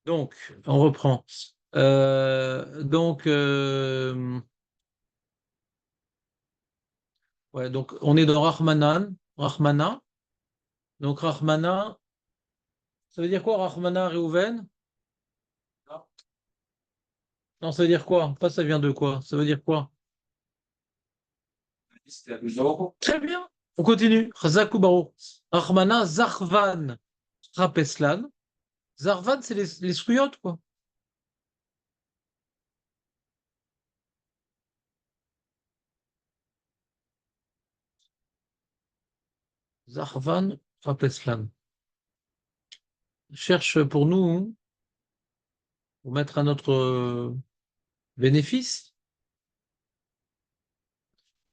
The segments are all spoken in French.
Donc, on reprend. Donc, ouais, donc, on est dans Rahmana. Donc, Rahmana, ça veut dire quoi, Rahmana, Réhouven? Non, ça veut dire quoi? Pas ça vient de quoi? Ça veut dire quoi? Très bien. On continue. Chazakou Baruch. Rahmana, Zarvan, Rapeslan. Zarvan, c'est les souillottes, quoi. Zarvan, Rapeslan. Cherche pour nous, hein, pour mettre à notre bénéfice,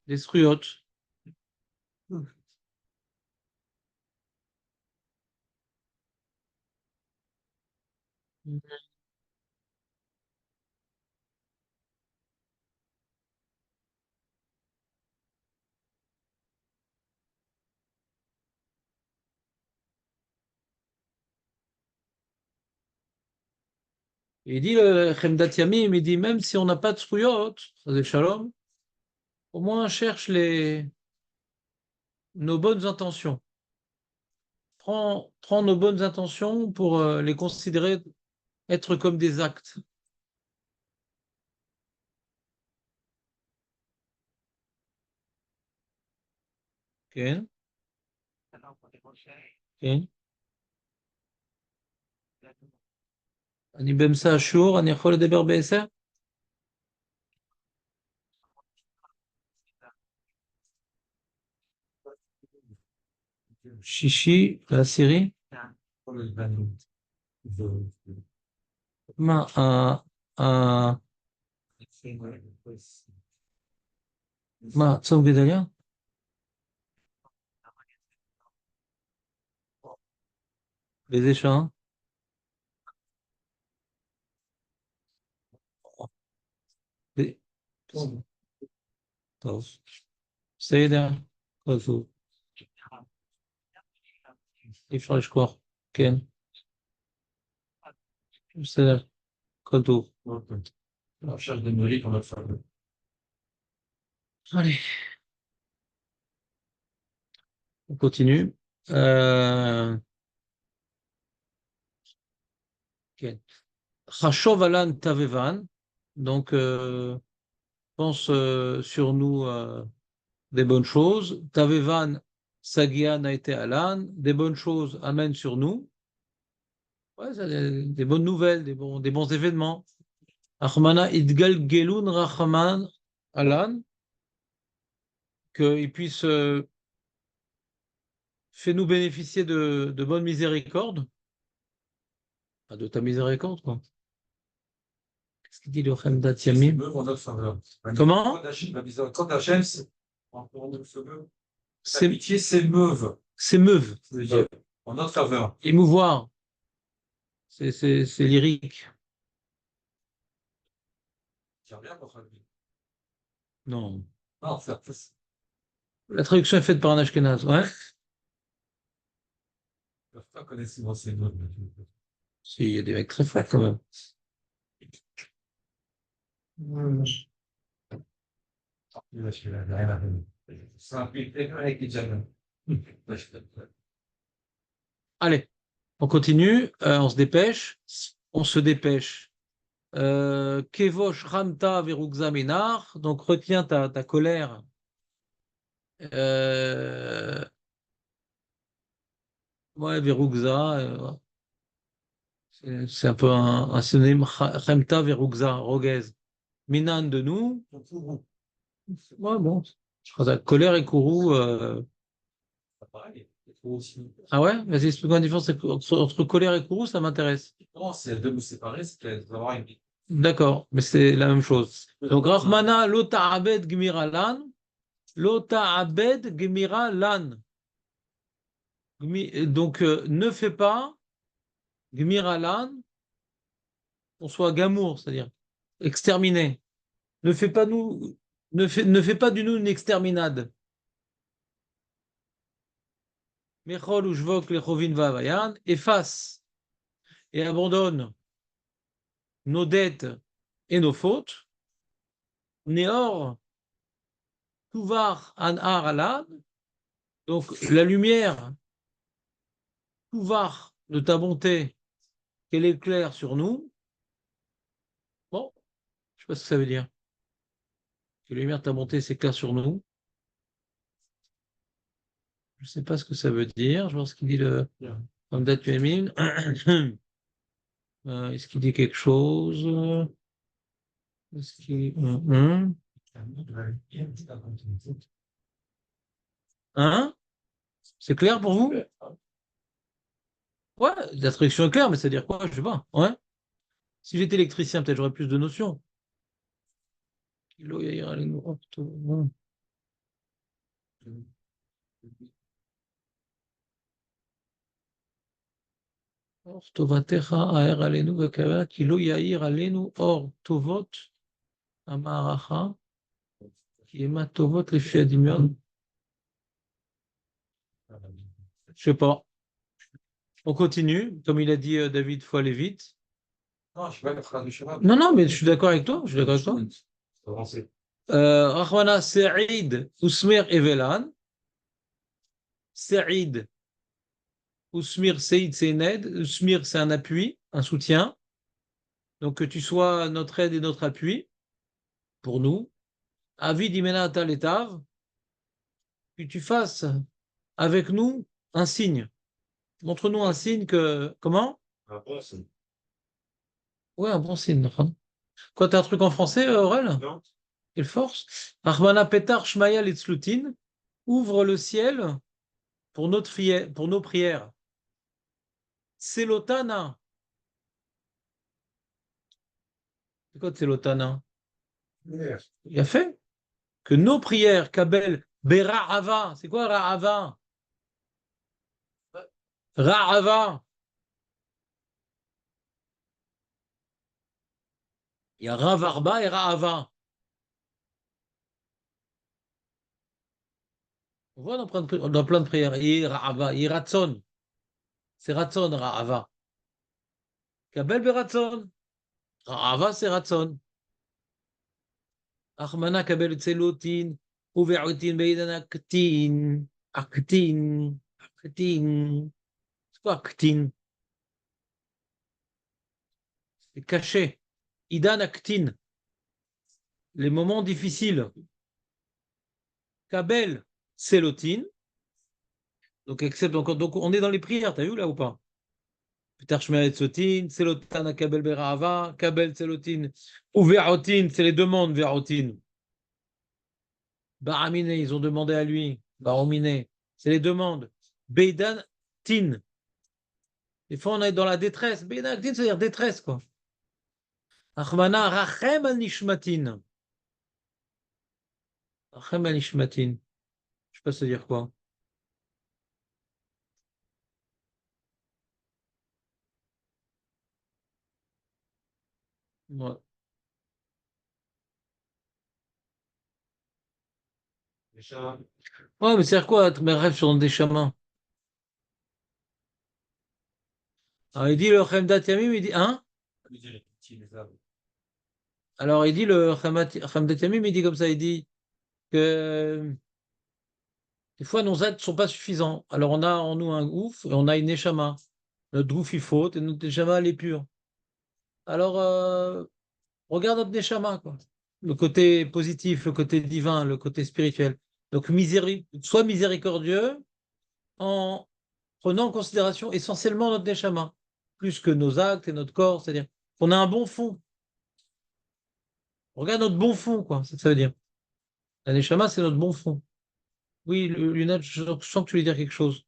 les souillottes. Et il dit le Chemdat Yamim, il dit même si on n'a pas de souillottes, ça c'est shalom, au moins cherche nos bonnes intentions. Prends nos bonnes intentions pour les considérer être comme des actes. Ok, ok. אני באמצע השיעור, אני יכול לדבר בעשר? שישי לעשירי? מה, ה- מה, צום גדליה? באיזה שעה? ב- טוב, בסדר, כל טוב, אי אפשר לשכוח, כן, בסדר, כל טוב. Allez, on continue. Ok. Chashov alan tavevan, donc pense sur nous des bonnes choses. Tavevan sagian a été alan, des bonnes choses amènent sur nous. Ouais, ça, des bonnes nouvelles, des bons événements. Achmana idgal gelun rachman alan, qu'il puisse faire nous bénéficier de bonnes miséricordes. Enfin, de ta miséricorde, quoi. Qu'est-ce qu'il dit le Chemdat Yamim? Comment? C'est L'amitié s'émeuve. S'émeuve. En notre faveur. Émouvoir. C'est lyrique. Non. Non, la traduction est faite par un Ashkenaz, ouais. Si, il y a des mecs très forts quand même. Allez, on continue, on se dépêche. On se dépêche. Kevosh Ramta Verugza Ménar, donc retiens ta colère. Euh, ouais, Verugza, c'est un peu un synonyme. Ramta Verugza, Roguez. Minan de nous. Ouais, bon. Colère et Kourou. Ah ouais? Vas-y, explique-moi la différence entre colère et Kourou, ça m'intéresse. Non, c'est deux mots séparés, c'est d'avoir une. D'accord, mais c'est la même chose. Donc, Rahmana, Lota Abed Gmira Lan. Lota Abed Gmira Lan. Donc, ne fais pas Gmira Lan, qu'on soit Gamour, c'est-à-dire exterminé. Ne fais pas nous, ne fais pas du nous une exterminade. Mechol ou Jvok Lechovin Vavayan, efface et abandonne nos dettes et nos fautes. Neor, Tuvar, Anar, Alad. Donc, la lumière, Tuvar de ta bonté, qu'elle éclaire sur nous. Bon, je ne sais pas ce que ça veut dire. Que la lumière de ta bonté s'éclaire sur nous. Je ne sais pas ce que ça veut dire. Je pense qu'il dit le. Est-ce qu'il dit quelque chose? Est-ce qu'il. Hein? C'est clair pour vous? Ouais, la traduction est claire, mais ça veut dire quoi? Je sais pas. Ouais. Si j'étais électricien, peut-être j'aurais plus de notions. Or tovatecha aer alenu vekava kilo yair alenu or tovot amaracha ki ema tovot lefi adimion. Je sais pas. On continue, comme il a dit David, faut aller vite. Non, je suis pas d'accord avec toi. Non, non, mais je suis d'accord avec toi. Je suis d'accord avec toi. Rahmana Saïd Ousmir Evelan. Saïd Ousmir Saïd, c'est une aide. Ousmir, c'est un appui, un soutien. Donc que tu sois notre aide et notre appui pour nous. Avid Imena Taletav, que tu fasses avec nous un signe. Montre-nous un signe que. Comment? Un bon signe. Ouais, un bon signe. Quoi, t'as un truc en français, Aurel? Non. Quelle force? Rahmana Petar Shmaya Litzlutin, ouvre le ciel pour nos prières. Selotana. C'est quoi Selotana? Il a fait que nos prières, Kabel, Bera'ava. C'est quoi Ra'ava? Ra'ava. Il y a Ravarba et Ra'ava. On voit dans plein de prières. Et Ra'ava, et Ratson. C'est Ratson, Ra'ava. Kabel Beratson. Ra'ava, c'est Ratson. Achmana Kabel Tselotin. Uve'utin Beidan Aktin. Aktin. Aktin. C'est quoi Aktin? C'est caché. Idan Aktin. Les moments difficiles. Kabel Tselotin. Donc, donc, on est dans les prières, t'as vu là ou pas? Peter Shmeret Sotin, Tselotan Kabel Berahava, Kabel Tselotin, ou Verotin, c'est les demandes Verotin. Baramine, ils ont demandé à lui. Baromine, c'est les demandes. Beidan Tin. Des fois, on est dans la détresse. Beidan Tin, c'est-à-dire détresse, quoi. Achmana Rachem al Nishmatin. Rachem al Nishmatin. Je sais pas se dire quoi. Ouais, ouais mais c'est quoi, mes rêves sur des chamans? Alors, il dit le Chemdat Yamim, il dit, hein? Alors, il dit le Chemdat Yamim, il dit comme ça, il dit que des fois, nos actes ne sont pas suffisants. Alors, on a en nous un gouffre et on a une neshama. Notre gouffre, il faute et notre neshama, elle est pure. Alors, regarde notre neshama, quoi. Le côté positif, le côté divin, le côté spirituel. Donc, sois miséricordieux en prenant en considération essentiellement notre neshama, plus que nos actes et notre corps. C'est-à-dire qu'on a un bon fond. Regarde notre bon fond, quoi. C'est ce que ça veut dire. La neshama, c'est notre bon fond. Oui, Lunat, je sens que tu voulais dire quelque chose.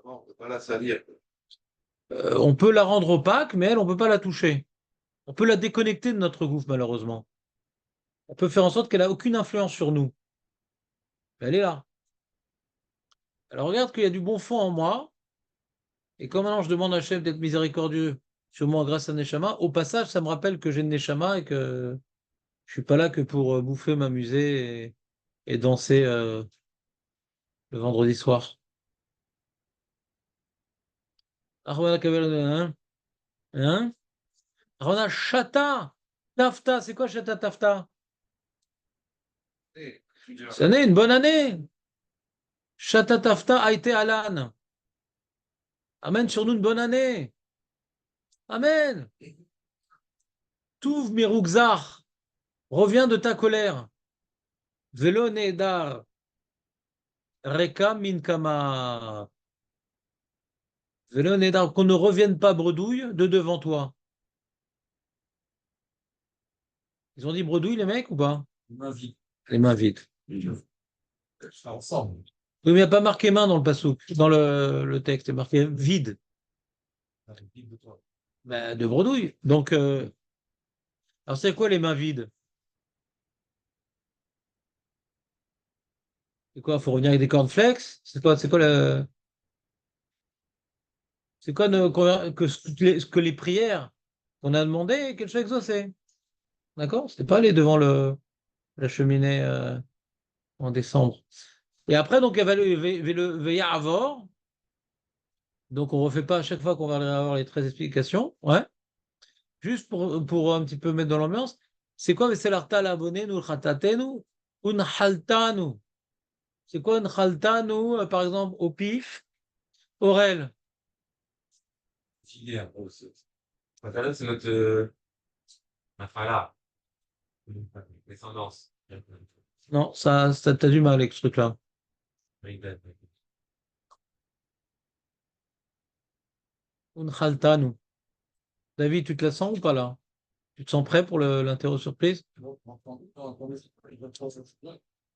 On peut pas la salir. On peut la rendre opaque, mais elle, on ne peut pas la toucher. On peut la déconnecter de notre gouffre, malheureusement. On peut faire en sorte qu'elle n'a aucune influence sur nous. Elle est là. Alors regarde qu'il y a du bon fond en moi. Et comme maintenant je demande à Hachem d'être miséricordieux sur moi grâce à Neshama, au passage, ça me rappelle que j'ai une Neshama et que je suis pas là que pour bouffer, m'amuser et danser le vendredi soir. Ah, voilà, hein? Hein? Alors on a chata, tafta. C'est quoi chata, tafta? C'est année, une bonne année. Chata, tafta a été Alan. Amen sur nous une bonne année. Amen. Touv mirougzar. Reviens de ta colère. Velo nedar. Reka minkama. Velo nedar. Qu'on ne revienne pas bredouille de devant toi. Ils ont dit bredouille, les mecs, ou pas? Les mains vides. Les mains vides. Ensemble. Oui, mais il n'y a pas marqué main dans le passouk, dans le texte, il est marqué vide. Ben, de bredouille. Donc, alors c'est quoi les mains vides? C'est quoi? Faut revenir avec des cornflakes? C'est quoi c'est quoi ce que les prières qu'on a demandé qu'elles soient exaucées? D'accord? C'était pas aller devant la cheminée en décembre. Et après, donc, il y avait le Veyavor. Donc, on refait pas à chaque fois qu'on va avoir les 13 explications. Ouais. Juste pour un petit peu mettre dans l'ambiance. C'est quoi? C'est l'artal abonné, nous, khatatenu, un haltanu. C'est quoi un haltanu, par exemple, au pif, Aurel? Filière, c'est notre Nafala, descendance. Non, ça t'as du mal avec ce truc-là. Un haltanu. David, tu te la sens ou pas là? Tu te sens prêt pour l'interro surprise?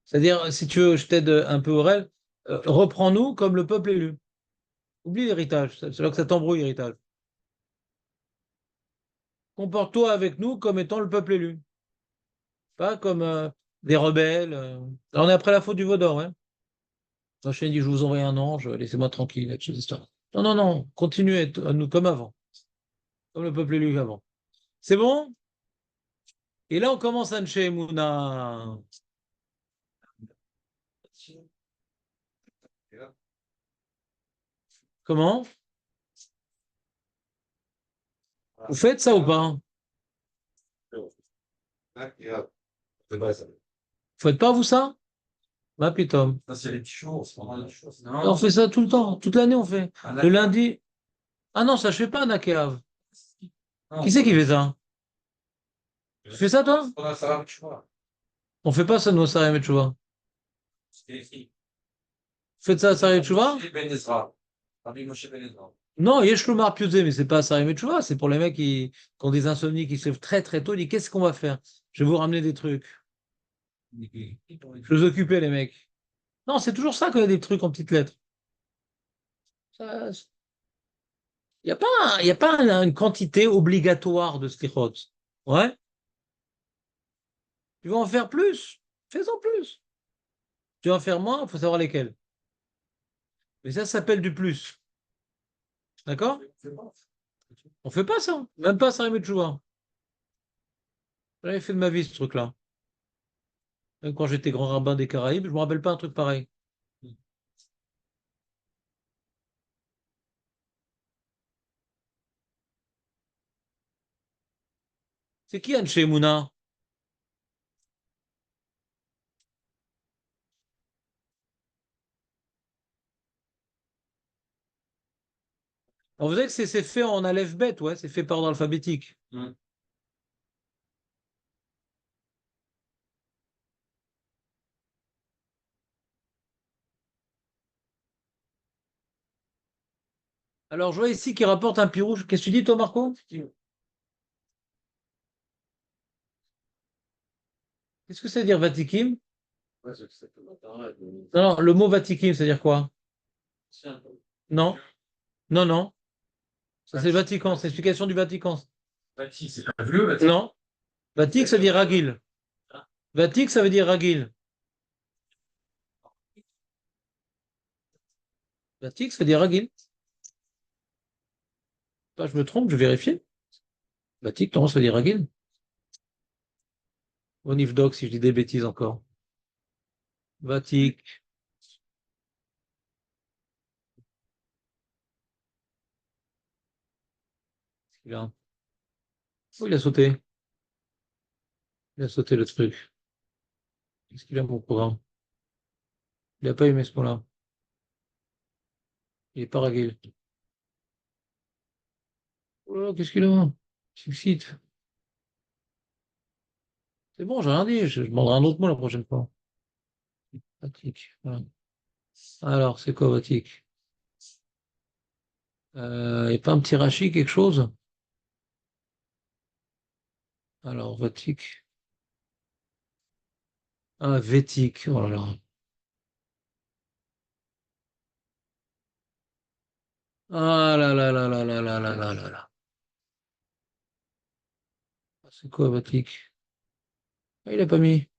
C'est-à-dire, si tu veux, je t'aide un peu, Aurel, reprends-nous comme le peuple élu. Oublie l'héritage, c'est là que ça t'embrouille, l'héritage. Comporte-toi avec nous comme étant le peuple élu, pas comme des rebelles. Alors, on est après la faute du Vaudor, ouais. L'enchaîne dit, je vous envoie un ange, laissez-moi tranquille avec ces histoires. Non, non, non, continuez à nous comme avant, comme le peuple élu avant. C'est bon? Et là, on commence à Anche Mouna. Comment? Vous faites ça ou pas? Vous faites pas, vous, ça? Ma pitom. Ça, c'est les choses, pendant les choses. On fait ça tout le temps, toute l'année, on fait. Le lundi. Ah non, ça, je fais pas, Nakeav. Qui c'est qui fait ça? Tu fais ça, toi? On fait pas ça, nous, à Sarem et Tchouva. Faites ça à Sarem et Tchouva? Non, Yeshlomar Piuzé, mais c'est pas à Sarem et Tchouva, c'est pour les mecs qui ont des insomnies, qui se lèvent très très tôt, ils disent qu'est-ce qu'on va faire? Je vais vous ramener des trucs. Je vais vous occuper, les mecs. Non, c'est toujours ça quand il y a des trucs en petites lettres. Il n'y a pas une quantité obligatoire de slichot. Ouais? Tu vas en faire plus? Fais-en plus. Tu vas en faire moins, il faut savoir lesquels. Mais ça s'appelle du plus. D'accord? On fait pas ça. Même pas Sarem et Tchouva. J'avais fait de ma vie ce truc-là. Même quand j'étais grand rabbin des Caraïbes, je me rappelle pas un truc pareil. C'est qui Anche Mouna? Alors vous savez que c'est fait en aleph bête, ouais, c'est fait par ordre alphabétique. Alors je vois ici qu'il rapporte un pirouge. Qu'est-ce que tu dis, toi, Marco? Qu'est-ce que ça veut dire Vatikim? Non, non, le mot Vatikim, c'est-à-dire quoi? Non, non, non. Ça, c'est le Vatican, c'est l'explication du Vatican. C'est pas vieux, Non. Vatik, ça veut dire Ragil. Vatik, ça veut dire Ragil. Vatik, ça veut dire Ragil. Pas, je me trompe, je vais vérifier. Vatik, non, ça veut dire Ragil. Onifdoc, si je dis des bêtises encore. Vatik. Là. Oh, il a sauté. Il a sauté le truc. Qu'est-ce qu'il a, mon programme? Il n'a pas aimé ce mot-là. Il est pas ragué. Oh, qu'est-ce qu'il a? Suicide. C'est bon, j'ai rien dit. Je demanderai un autre mot la prochaine fois. Vatique. Voilà. Alors, c'est quoi Vatique? Il n'y a pas un petit rachis, quelque chose? Alors, Vatique. Ah, Vétique. Oh là là. Ah là là là là là là là là là là. C'est quoi Vatique? Ah, il a pas mis.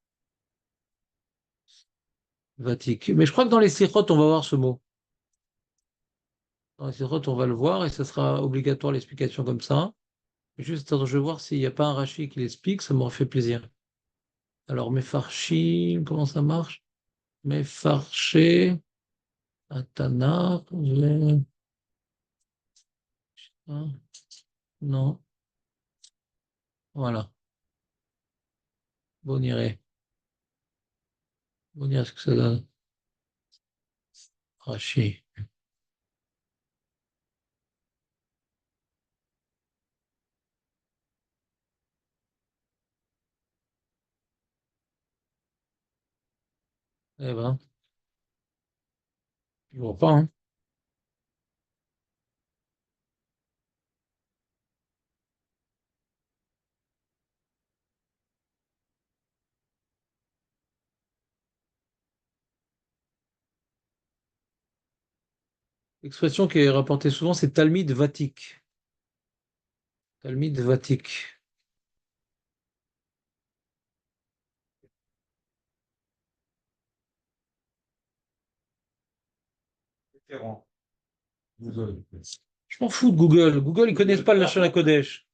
Vatique. Mais je crois que dans les sirotes, on va voir ce mot. Dans les sirotes, on va le voir et ça sera obligatoire l'explication comme ça. Juste, attends, je vais voir s'il n'y a pas un rachis qui l'explique, ça m'aurait fait plaisir. Alors, Mefarchim, comment ça marche? Mefarché, Atana, hein, non, voilà, Boniré. Boniré, ce que ça donne? Rachi. Eh ben, je vois pas, hein. L'expression qui est rapportée souvent, c'est Talmid Vatik. Talmid Vatik. Différent. Google. Je m'en fous de Google. Google, ils connaissent pas le Lachon HaKodesh.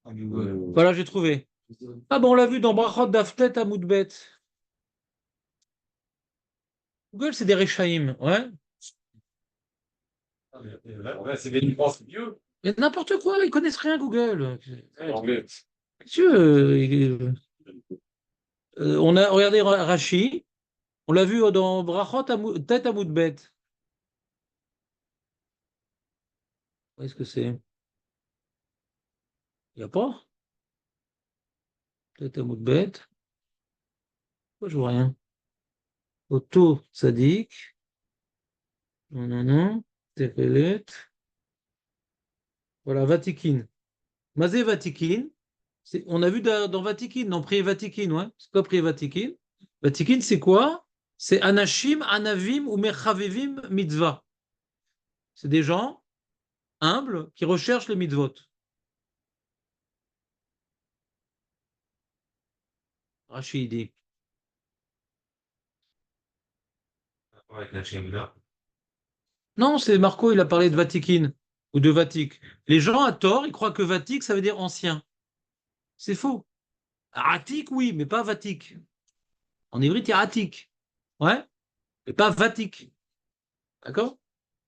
Ah, Google. Voilà, j'ai trouvé. Ah bon, on l'a vu dans Brachot Daftet à Moudbet. Google, c'est des Rechaïm, ouais. Ah, ouais, c'est des nuances vieux. Mais n'importe quoi, ils connaissent rien, Google. Anglais. Monsieur, on a regardé Rashi, on l'a vu dans Brachot Tête à Moudbet. Où est-ce que c'est? Il n'y a pas? Tête à Moudbet. Pourquoi je vois rien? Auto Tzadik. Non, non, non. Tepelet. Voilà, Vatikin. Mazé Vatikin. On a vu dans Vatikin, dans Prié Vatikin, ouais. C'est quoi Prié Vatikin? Vatikin, c'est quoi? C'est Anashim, Anavim ou Mechavevim Mitzvah. C'est des gens humbles qui recherchent les mitzvot. Rachid dit. Avec la Shemina. Non, c'est Marco, il a parlé de Vatikin ou de Vatique. Les gens, à tort, ils croient que Vatique, ça veut dire ancien. C'est faux. Atik, oui, mais pas Vatique. En hébreu, il y a Atik. Ouais, mais pas Vatique. D'accord?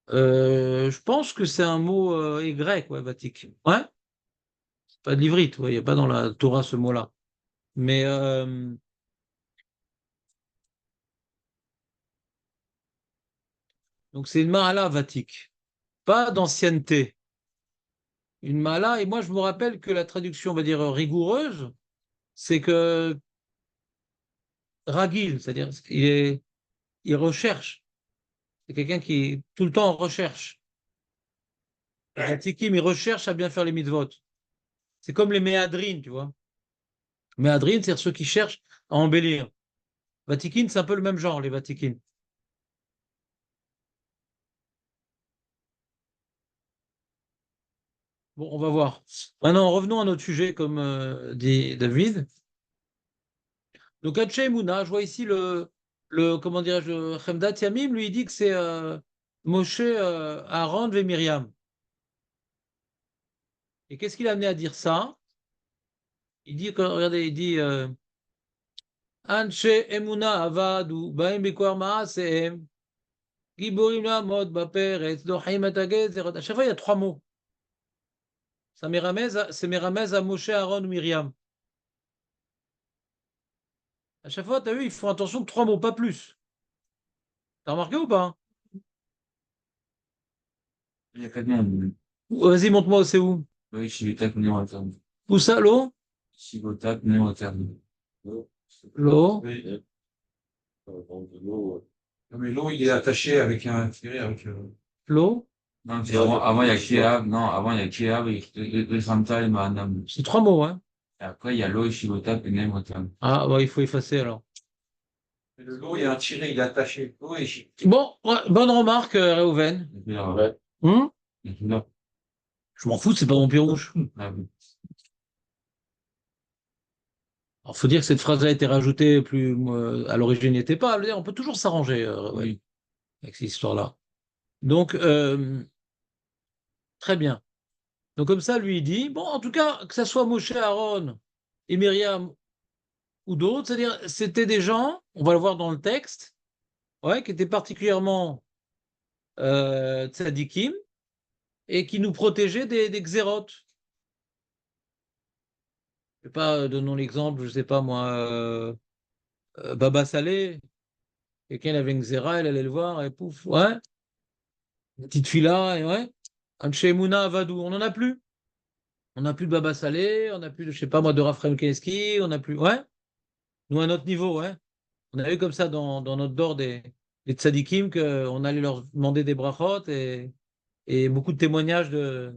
Je pense que c'est un mot grec, ouais, Vatique. Ouais, c'est pas de l'ivrite, ouais, il n'y a pas dans la Torah ce mot-là. Mais donc c'est une Mahala Vatique, pas d'ancienneté. Une Mahala, et moi je me rappelle que la traduction, on va dire rigoureuse, c'est que Ragil, c'est-à-dire il recherche. C'est quelqu'un qui est tout le temps en recherche. Les Tzadikim, ils recherchent à bien faire les mitzvot. C'est comme les méadrines, tu vois. Méadrines, c'est ceux qui cherchent à embellir. Vatikin, c'est un peu le même genre, les Vatikin. Bon, on va voir. Maintenant, revenons à notre sujet, comme dit David. Donc, Hatché Mouna, je vois ici comment dirais-je, Chemdat Yamim, lui, il dit que c'est Moshe, Aaron et Myriam. Et qu'est-ce qu'il a amené à dire ça? Il dit, regardez, il dit Anshe Emuna Avadu, Baim Bikor Maaseem, Giborim Lamod Baperetz, Dochim et Agezer. À chaque fois, il y a trois mots. C'est Méramez à Moshe, Aaron ou Myriam. À chaque fois, tu as vu, ils font attention de 3 mots, pas plus. T'as remarqué ou pas? Il y a 4 noms. Vas-y, montre-moi, c'est où? Oui, Shivotak, non, attends. Où ça, l'eau? Shivotak, non, attends. L'eau? Oui. Non, mais l'eau, il est attaché avec un ferré, avec. L'eau? Non, avant, il y a Kiab, non, avant, il y a Kiab, et Ramtal et Mahanam. C'est 3 mots, hein? Et après, il y a Lo, Shivotak, et Nem, attends. Ah, ouais, il faut effacer alors. Mais le lot, il y a un tiré, il est attaché. L'eau est. Bon, ouais, bonne remarque, Réhouven. Et puis là, ouais. Et puis là. Je m'en fous, c'est pas mon pied rouge. Ah, oui. Alors, faut dire que cette phrase a été rajoutée plus, à l'origine, n'y était pas. Je veux dire, on peut toujours s'arranger, ouais, Oui. avec cette histoire-là. Donc, très bien. Donc, comme ça, lui, il dit, bon, en tout cas, que ça soit Moshe, Aaron et Myriam ou d'autres, c'est-à-dire, c'était des gens, on va le voir dans le texte, ouais, qui étaient particulièrement tzadikim et qui nous protégeaient des xérotes. Je sais pas, donnons l'exemple, je sais pas moi, Baba Salé, quelqu'un il avait une xéra, elle allait le voir, et pouf, ouais, une petite fille-là, et ouais, Anshe Emouna Avadou, on n'en a plus. On n'a plus de Baba Salé, on n'a plus de, je sais pas moi, de Raphaël Keski, on n'a plus, ouais, nous à notre niveau, ouais. On a eu comme ça dans notre dor des tzadikim qu'on allait leur demander des brachot et beaucoup de témoignages de.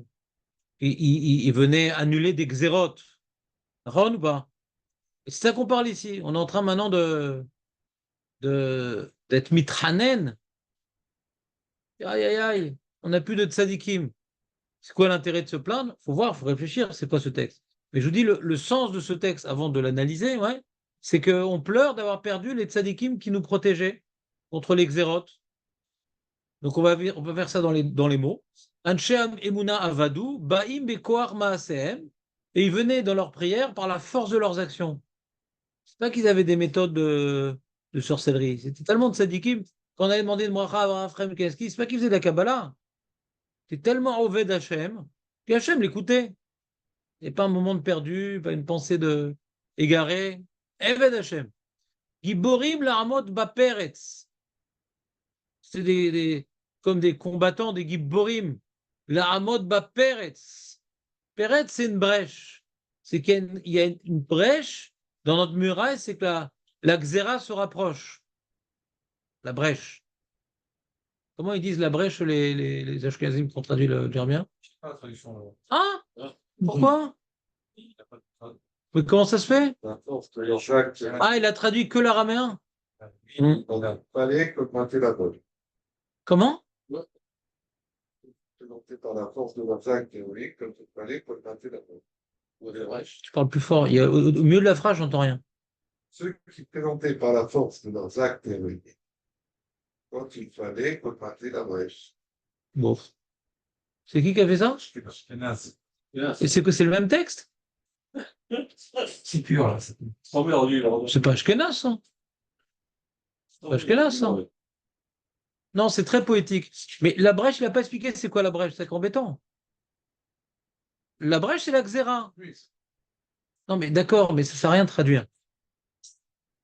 Ils venaient annuler des xérotes. Ron ou pas? Et c'est ça qu'on parle ici. On est en train maintenant d'être mitranen. Aïe, aïe, aïe. On n'a plus de tzadikim. C'est quoi l'intérêt de se plaindre? Faut voir, faut réfléchir. C'est quoi ce texte? Mais je vous dis, le sens de ce texte, avant de l'analyser, ouais, c'est qu'on pleure d'avoir perdu les tzadikim qui nous protégeaient contre les xérotes. Donc on va faire ça dans les mots. Ansheam emuna avadu, ba'im bekoar ma'asehem. Et ils venaient dans leur prière par la force de leurs actions. C'est pas qu'ils avaient des méthodes de sorcellerie. C'était tellement de sadikim. Quand on avait demandé de Moacha à Raphaël Keski, c'est pas qu'ils faisaient de la Kabbalah. C'était tellement Oved Hachem, que Hachem l'écoutait. Et pas un moment de perdu, pas une pensée de égarée. Eved Hachem. Giborim la'amot ba'peretz. C'est comme des combattants, des Giborim. La'amot ba'peretz. Peretz, c'est une brèche. C'est qu'il y a une brèche dans notre muraille, c'est que la xéra se rapproche. La brèche. Comment ils disent la brèche, les Ashkenazim qui ont traduit le gerbien? Pas la traduction, là. Ah, Ah. pourquoi? Il n'y a pas de traduction. Mais comment ça se fait? La force de Jacques, Ah, il a traduit que l'araméen. on a fallait qu'augmenter la bonne. Comment? Présenté par la force de Jacques théorique, comme il fallait qu'augmenter la bonne. Tu parles plus fort. Au milieu de la phrase, j'entends rien. Ceux qui présentaient par la force de leurs actes théoriques, quand il fallait qu'augmenter la brèche. Bon. C'est qui a fait ça? Ashkenaz. Et c'est que c'est le même texte? C'est pur, là. C'est trop perdu, là. C'est pas Ashkenaz, ça. C'est pas Ashkenaz, ça. Non, c'est très poétique. Mais la brèche, il n'a pas expliqué c'est quoi la brèche. C'est embêtant. La brèche, c'est la xéra. Non, mais d'accord, mais ça ne sert à rien de traduire.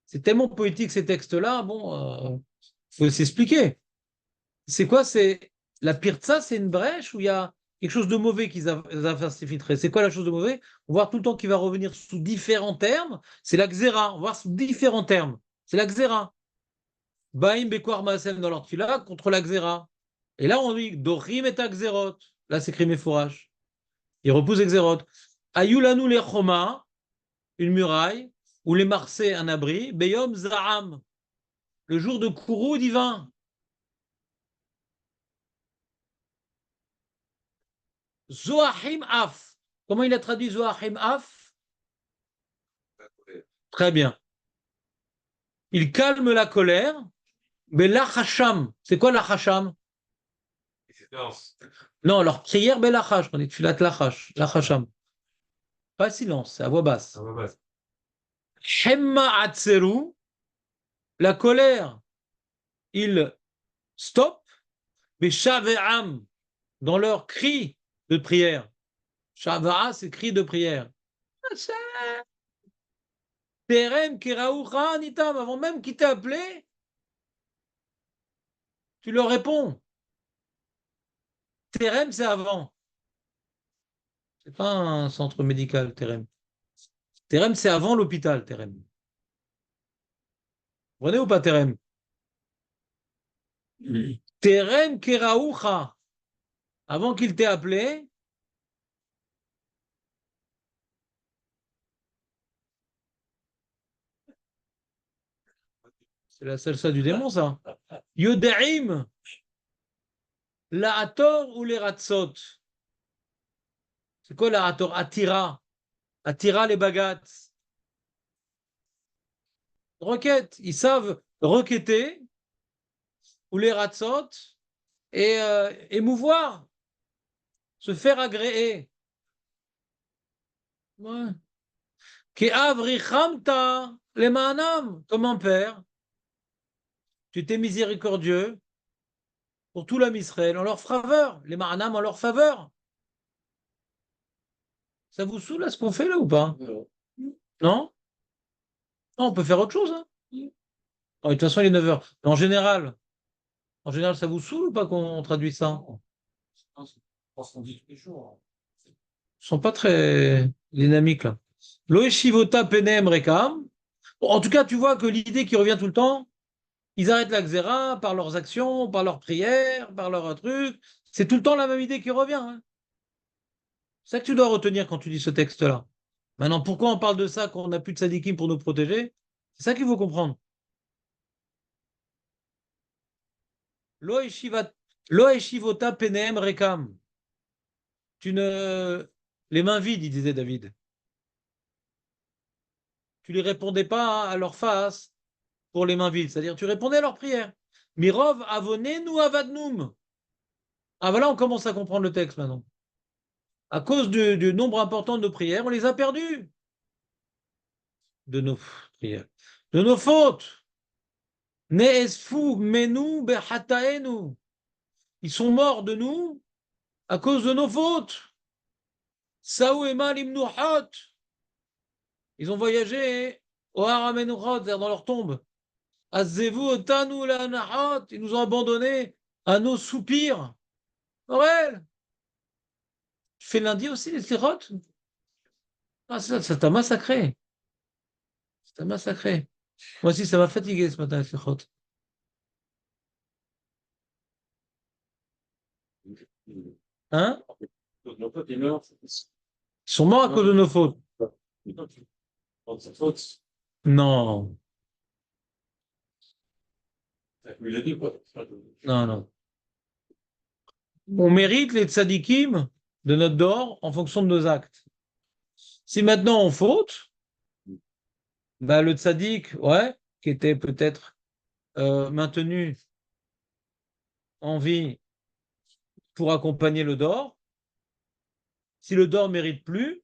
C'est tellement poétique ces textes-là, bon, faut s'expliquer. C'est quoi? C'est la pirza, c'est une brèche où il y a quelque chose de mauvais qu'ils infiltré. C'est quoi la chose de mauvais? On va voir tout le temps qu'il va revenir sous différents termes. C'est la xéra. On va voir sous différents termes. C'est la xéra. Baïm bekwar maasem dans l'ortila contre la xéra. Et là, on dit Dorim et xérot. Là, c'est Krimé Fourage. Il repousse xérot. Ayulanu les choma, une muraille, ou les Marseillais, un abri. Beyom Zaham, le jour de courroux divin. Zoahim Af. Comment il a traduit Zoahim Af? Très bien. Il calme la colère. Mais l'achasham, c'est quoi l'achasham? Non, leur prière, belachash, on dit filat lachash, lachasham. Pas silence, c'est à voix basse. Ça va, bah, Shemma atzeru, la colère, il stoppe, mais shave'am, dans leur cri de prière. Shavara, c'est cri de prière. Terem Keraoucha Nitam, avant même qu'il t'ait appelé, tu leur réponds. Terem, c'est avant. C'est pas un centre médical, Terem. Terem, c'est avant l'hôpital, Terem. Vous prenez ou pas Terem? Terem Keraoucha. Avant qu'il t'ait appelé, c'est la salsa du démon, ça. Yodaim, la Hator ou les Ratzot. C'est quoi la Hator? Attira. Attira les bagats. Requête. Ils savent requêter ou les Ratzot et émouvoir, se faire agréer. Ouais. Ke'avrichamta les manam, comme un père. Tu t'es miséricordieux pour tout l'homme Israël en leur faveur, les Mahanam en leur faveur. Ça vous saoule là ce qu'on fait là ou pas? Non? Non, on peut faire autre chose. Hein. Oh, de toute façon, il est 9 heures. En général, ça vous saoule ou pas qu'on traduit ça? Je pense qu'on dit tous les jours. Ils sont pas très dynamiques là. Loeshivota penem rekam. Bon, en tout cas, tu vois que l'idée qui revient tout le temps, ils arrêtent la xéra par leurs actions, par leurs prières, par leurs trucs. C'est tout le temps la même idée qui revient. Hein. C'est ça que tu dois retenir quand tu dis ce texte-là. Maintenant, pourquoi on parle de ça quand on n'a plus de sadikim pour nous protéger? C'est ça qu'il faut comprendre. Lo eshivota penem rekam. Tu ne... Les mains vides, il disait David. Tu ne les répondais pas à leur face pour les mains vides. C'est-à-dire, tu répondais à leurs prières. Mirov avonenu avadnum. Ah, voilà, on commence à comprendre le texte maintenant. À cause du nombre important de nos prières, on les a perdues. De nos prières. De nos fautes. Ne'esfu menu behataenu. Ils sont morts de nous à cause de nos fautes. Saou et Malim Nuhat. Ils ont voyagé au Haramenuchat, c'est-à-dire dans leur tombe. Azevu otanu la nahat. Ils nous ont abandonnés à nos soupirs. Aurel, tu fais lundi aussi les slichot? Ah, ça t'a massacré. Ça t'a massacré. Moi aussi, ça m'a fatigué ce matin les slichot. Hein? Nos potes, ils meurent. Ils sont morts à cause de nos fautes. Quand c'est faute, Non, il a dit quoi? non, non. On mérite les tzadikim de notre dor en fonction de nos actes. Si maintenant on faute, bah le tzadik, ouais, qui était peut-être maintenu en vie pour accompagner le dor, si le dor mérite plus,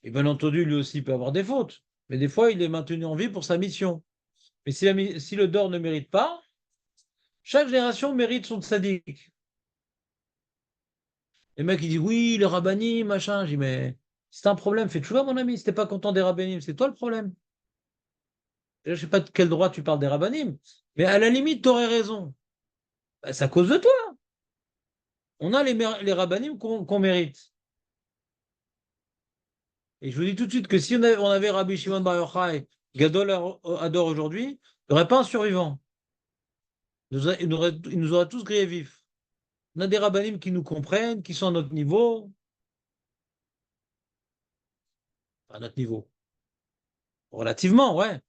et bien entendu, lui aussi peut avoir des fautes. Mais des fois, il est maintenu en vie pour sa mission. Mais si le dor ne mérite pas, chaque génération mérite son tzaddik. Les mecs, ils disent oui, le rabbanim, machin. Je dis, mais c'est un problème, fais toujours, mon ami. Si t'es pas content des rabbanim, c'est toi le problème. Et là, je sais pas de quel droit tu parles des rabbanim, mais à la limite, tu aurais raison. Bah, c'est à cause de toi. On a les rabbanim qu'on mérite. Et je vous dis tout de suite que si on avait Rabbi Shimon Bar Yochai, Gadol Ador aujourd'hui, il n'y aurait pas un survivant. Il nous aurait tous grillés vifs. On a des rabbanim qui nous comprennent, qui sont à notre niveau. À notre niveau. Relativement, ouais.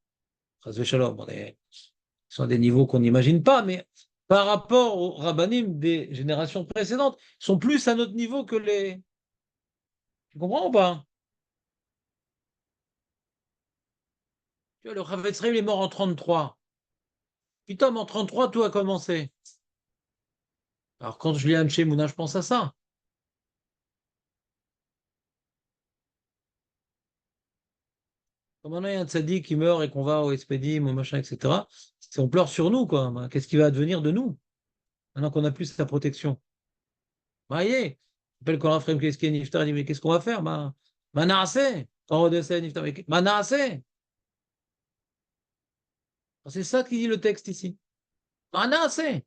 Chas v'shalom, ils sont à des niveaux qu'on n'imagine pas, mais par rapport aux rabbanim des générations précédentes, ils sont plus à notre niveau que les. Tu comprends ou pas? Tu vois, le Chavetz Chaim est mort en 33. Putain, en 33, tout a commencé. Alors, quand je lis Anche Mouna, je pense à ça. Comme on a un tzaddik qui meurt et qu'on va au Espedim, au machin, etc., on pleure sur nous, quoi. Ben, qu'est-ce qui va advenir de nous, maintenant qu'on n'a plus sa protection? Voyez, Appelle quand Raphaël qu'est-ce qui est Niftar, il dit mais qu'est-ce qu'on va faire? Manasseh, quand redescend Niftar, Manasseh. C'est ça qui dit le texte ici. Manasseh.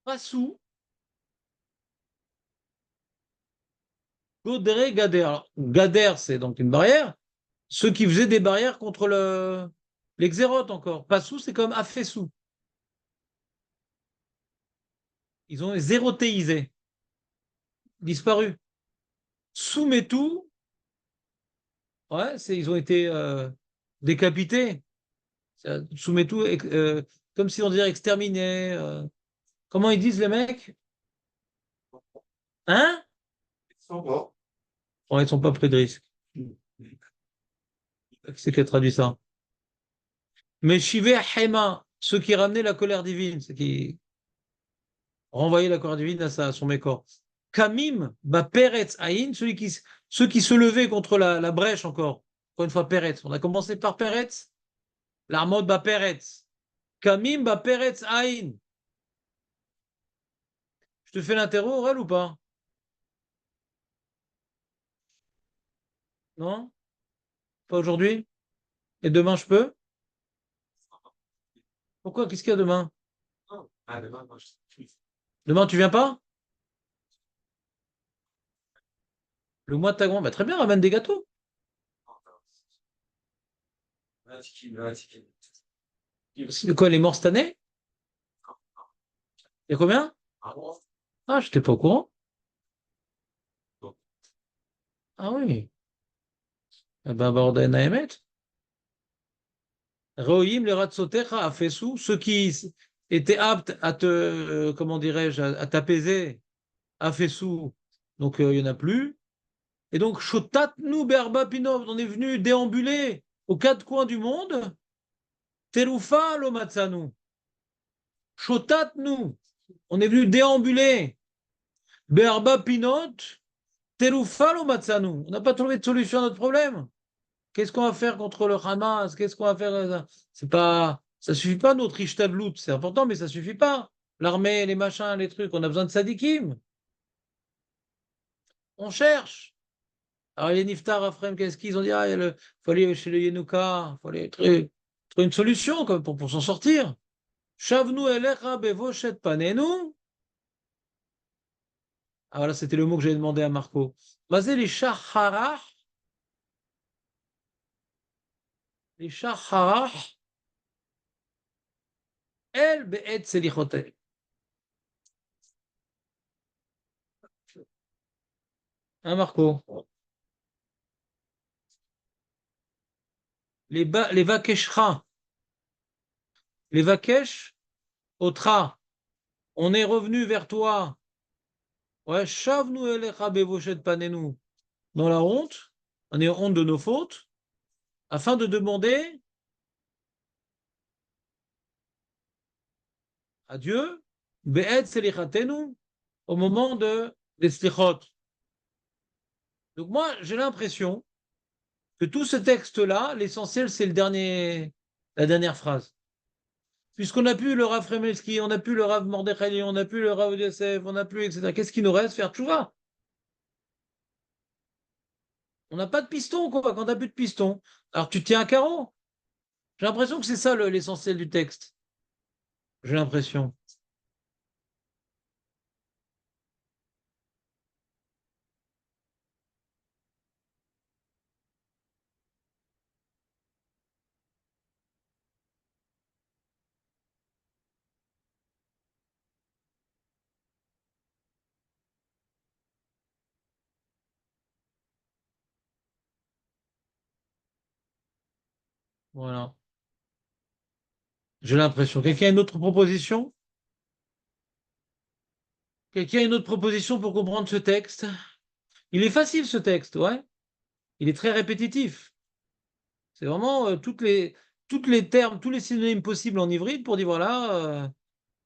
Passou, Godré, Gader. Alors, Gader, c'est donc une barrière. Ceux qui faisaient des barrières contre les xérotes encore. Passou, c'est comme Afessou. Ils ont zérotéisé, disparu. Soumetou, ouais, ils ont été décapités. Soumetou, comme si on dirait exterminés. Comment ils disent les mecs? Hein? Ils sont morts. Bon, ils sont pas pris de risque. C'est qui a traduit ça? Mais Shivé Hema, ceux qui ramenaient la colère divine, ceux qui renvoyaient la colère divine à son mécor. Kamim, bah Peretz Aïn, ceux qui se levaient contre la brèche encore. Encore une fois, Peretz. On a commencé par Peretz. L'armode bah Peretz. Kamim, bah Peretz Aïn. Je te fais l'interro, Aurel, ou pas? Non? Pas aujourd'hui? Et demain, je peux? Pourquoi? Qu'est-ce qu'il y a demain? Ah, demain, moi, je suis. Demain, tu viens pas? Le mois de Tagron, bah très bien, ramène des gâteaux. C'est quoi, les morts cette année? Il y a combien? Ah, je n'étais pas au courant. Ah oui. Eh ben, Borden Naemet. Rohim le Ratsotecha a fait sous. Ceux qui étaient aptes à te, comment dirais-je, à t'apaiser, a fait sous. Donc, il n'y en a plus. Et donc, Shotat nous, Berba Pinov, on est venu déambuler aux quatre coins du monde. Terufa lo Matsanu. Shotat nous. On est venu déambuler. Berba Pinot. Terufa lo Matsanu. On n'a pas trouvé de solution à notre problème. Qu'est-ce qu'on va faire contre le Hamas? Qu'est-ce qu'on va faire? C'est pas, ça suffit pas notre Ishtadlout. C'est important, mais ça suffit pas. L'armée, les machins, les trucs, on a besoin de sadikim. On cherche. Alors les Niftar, Afrem, qu'est-ce qu'ils ont dit? Ah, faut aller chez le Yenouka, faut aller trouver une solution pour s'en sortir. Shavnu elecha bevoshet panenu. Ah voilà, c'était le mot que j'avais demandé à Marco. Basé les Shaharach, les Shaharach, el be'et selichotel. Hein, Marco? Les Vakeshra, les Vakesh, Otra, on est revenu vers toi. Ouais, Shavnu elecha bevoshet panenu. Dans la honte, on est honte de nos fautes, afin de demander à Dieu, be'et selichatenu, au moment des slichot. Donc moi, j'ai l'impression que tout ce texte-là, l'essentiel, c'est la dernière phrase. Puisqu'on a pu le Rav Fremelski, on a pu le Rav Mordechai, on a pu le Rav Yosef, on a pu, etc. Qu'est-ce qui nous reste? Faire tchouva. On n'a pas de piston, quoi. Quand on n'a plus de piston, alors tu tiens un carreau. J'ai l'impression que c'est ça l'essentiel du texte. J'ai l'impression. Voilà. J'ai l'impression. Quelqu'un a une autre proposition? Quelqu'un a une autre proposition pour comprendre ce texte? Il est facile ce texte, ouais. Il est très répétitif. C'est vraiment toutes les termes, tous les synonymes possibles en hybride pour dire voilà,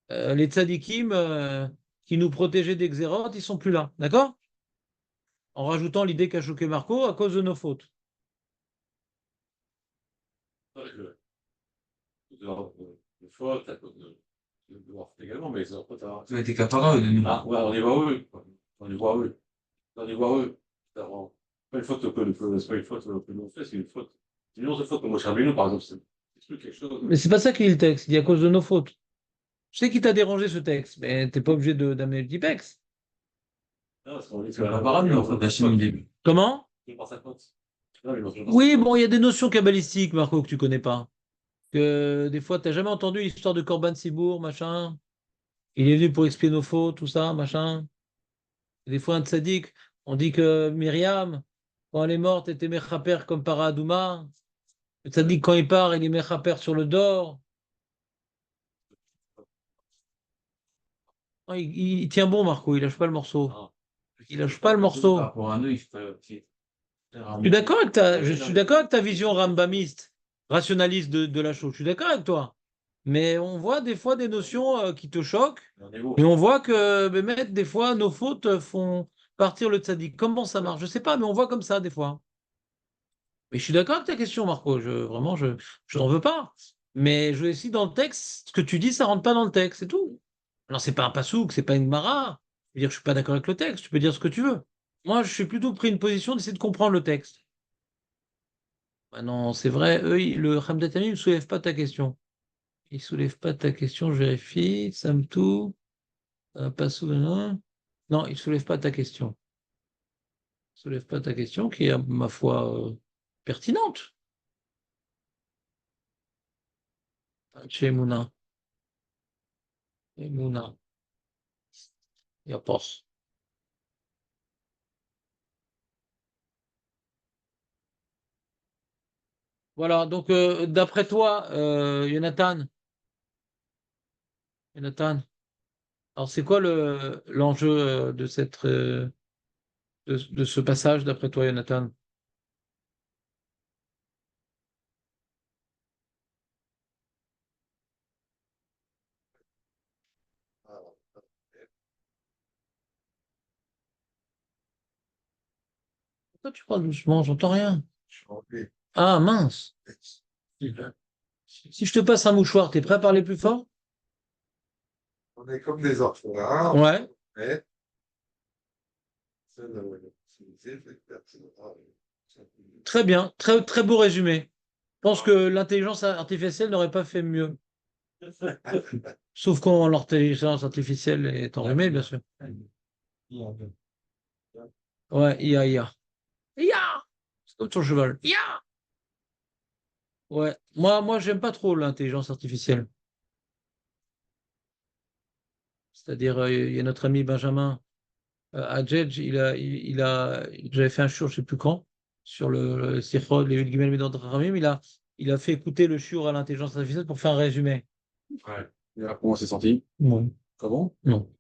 les tzadikim qui nous protégeaient des xérotes, ils sont plus là. D'accord? En rajoutant l'idée qu'a choqué Marco à cause de nos fautes. de faute, à cause de leur faute également, mais ils ont pas tard. Tu as été capable de nous. Ah, ouais, on y voit eux. On y voit eux. On y voit eux. C'est pas une faute c'est pas une faute que nous fait, c'est une faute. C'est une autre faute comme au Charbino, par exemple. C'est quelque chose. Mais c'est pas ça qui est le texte. Il dit à cause de nos fautes. Je sais qui t'a dérangé ce texte, mais t'es pas obligé d'amener le petit texte. Non, parce qu'on dit que C'est pas pareil, mais en fait, la Chine au début. Comment? c'est pas sa faute. Non, mais non, c'est pas Oui, sa bon, il y a des notions kabbalistiques, Marco, que tu connais pas. Que des fois, t'as jamais entendu l'histoire de Corban Sibour, machin. Il est venu pour expier nos fautes, tout ça, machin. Des fois, un tzaddik, on dit que Myriam, quand elle est morte, était mechaper comme Para Adouma. Le tzaddik, quand il part, il est mechaper sur le dor. Ah, il tient bon, Marco, il lâche pas le morceau. faute. Il lâche pas le morceau. Par rapport à nous, il faut Je suis d'accord avec je suis d'accord avec ta vision rambamiste, rationaliste de la chose. Je suis d'accord avec toi. Mais on voit des fois des notions qui te choquent. On est beau. Et on voit que, des fois, nos fautes font partir le tzaddik. Comment ça marche? Je sais pas, mais on voit comme ça des fois. Mais je suis d'accord avec ta question, Marco. Vraiment, je n'en veux pas. Mais je aussi dans le texte, ce que tu dis, ça rentre pas dans le texte, c'est tout. Alors, c'est pas un pasouk, c'est pas une mara. Je veux dire, je suis pas d'accord avec le texte. Tu peux dire ce que tu veux. Moi, je suis plutôt pris une position d'essayer de comprendre le texte. Non, c'est vrai, eux, le Hamdat Ami ne soulève pas ta question. Il ne soulève pas ta question, je vérifie. Samtou, pas souvent. Non, il ne soulève pas ta question. Il ne soulève pas ta question, qui est, à ma foi, pertinente. Chez Mouna. Et Mouna. Il n'y a pas. Voilà, donc d'après toi, Jonathan, alors c'est quoi l'enjeu de de ce passage d'après toi, Jonathan? Pourquoi tu parles doucement? J'entends rien. Je suis rempli. Ah, mince. Si je te passe un mouchoir, t'es prêt à parler plus fort? On est comme des orphelins. Ouais. Mais c'est l'utiliser, c'est pertinent. Très bien. Très, très beau résumé. Je pense que l'intelligence artificielle n'aurait pas fait mieux. Sauf quand l'intelligence artificielle est enrhumée, bien sûr. Ouais, IA, IA. IA! C'est comme ton cheval. IA! Ouais. Moi, j'aime pas trop l'intelligence artificielle. C'est-à-dire, il y a notre ami Benjamin Hadjedj, j'avais fait un shiur, je sais plus quand, sur le Sichot, les Gimel Midot Ramim, il a fait écouter le shiur à l'intelligence artificielle pour faire un résumé. Ouais. Et alors, comment c'est senti? Ouais. Comment? Non.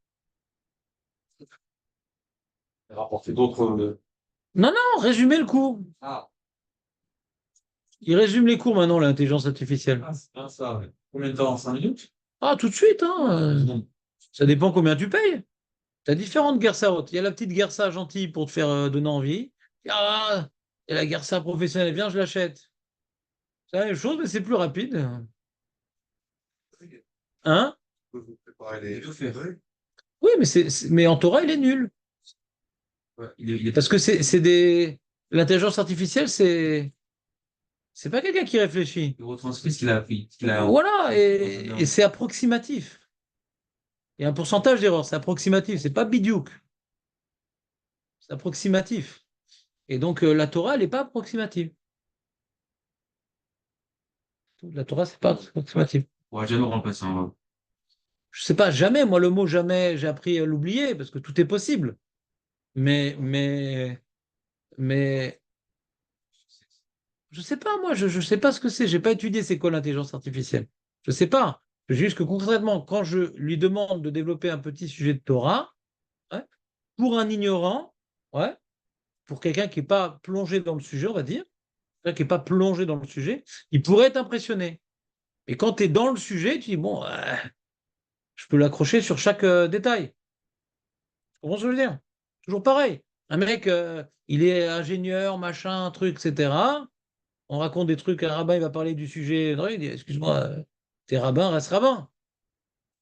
Elle a rapporté d'autres. Non, non, résumer le cours. Ah, Il résume les cours maintenant, l'intelligence artificielle. c'est bien ça. Ouais. Combien de temps? 5 minutes? Ah, tout de suite, hein. Ça dépend combien tu payes. Tu as différentes guersaot. Il y a la petite guersa gentille pour te faire donner envie. Ah, il y a la guersa professionnelle. Viens, je l'achète. C'est la même chose, mais c'est plus rapide. Hein? Vous préparez les tout fait. trucs. Oui, mais, mais en Torah, il est nul. Ouais, il est Parce que c'est des. L'intelligence artificielle, c'est pas quelqu'un qui réfléchit. il retranscrit ce qu'il a appris. Ce qu'il a... Voilà, et c'est approximatif. Il y a un pourcentage d'erreur, c'est approximatif, c'est pas bidiouk. C'est approximatif. Et donc, la Torah, elle n'est pas approximative. La Torah, c'est pas approximatif. On va jamais remplacer un. Je sais pas, jamais, moi, le mot jamais, j'ai appris à l'oublier, parce que tout est possible. Mais, je sais pas, moi, je sais pas ce que c'est. J'ai pas étudié c'est quoi l'intelligence artificielle. Je sais pas. Juste que concrètement, quand je lui demande de développer un petit sujet de Torah, ouais, pour un ignorant, ouais, pour quelqu'un qui n'est pas plongé dans le sujet, on va dire, quelqu'un qui n'est pas plongé dans le sujet, il pourrait être impressionné. Et quand tu es dans le sujet, tu dis, bon, je peux l'accrocher sur chaque détail. Tu comprends ce que je veux dire? Toujours pareil. Un mec, il est ingénieur, machin, truc, etc. On raconte des trucs, un rabbin, il va parler du sujet. Il dit, excuse-moi, T'es rabbin, reste rabbin.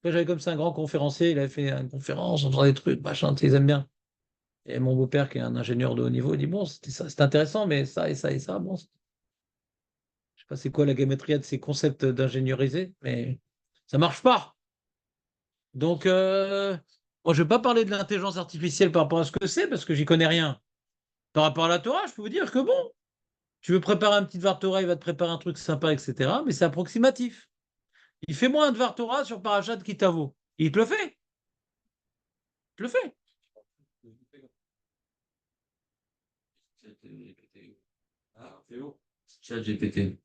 Moi, j'avais comme ça un grand conférencier, il avait fait une conférence, on faisait des trucs, machin, tu sais, ils aiment bien. Et mon beau-père, qui est un ingénieur de haut niveau, il dit, bon, c'était ça, c'était intéressant, mais ça et ça et ça, bon, je sais pas c'est quoi la gamétria de ces concepts d'ingénieuriser, mais ça marche pas. Donc, moi, je vais pas parler de l'intelligence artificielle par rapport à ce que c'est, parce que j'y connais rien. Par rapport à la Torah, je peux vous dire que bon, tu veux préparer un petit Dvar Torah, il va te préparer un truc sympa, etc. Mais c'est approximatif. Il fait moins un Dvar Torah sur Parashat Kitavo. Il te le fait. Il te le fait. Ah, Théo. ChatGPT.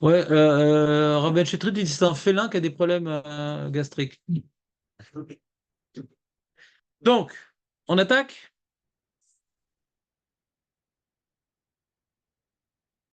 Ouais, Rabben Chetrit dit que c'est un félin qui a des problèmes gastriques. Donc, on attaque?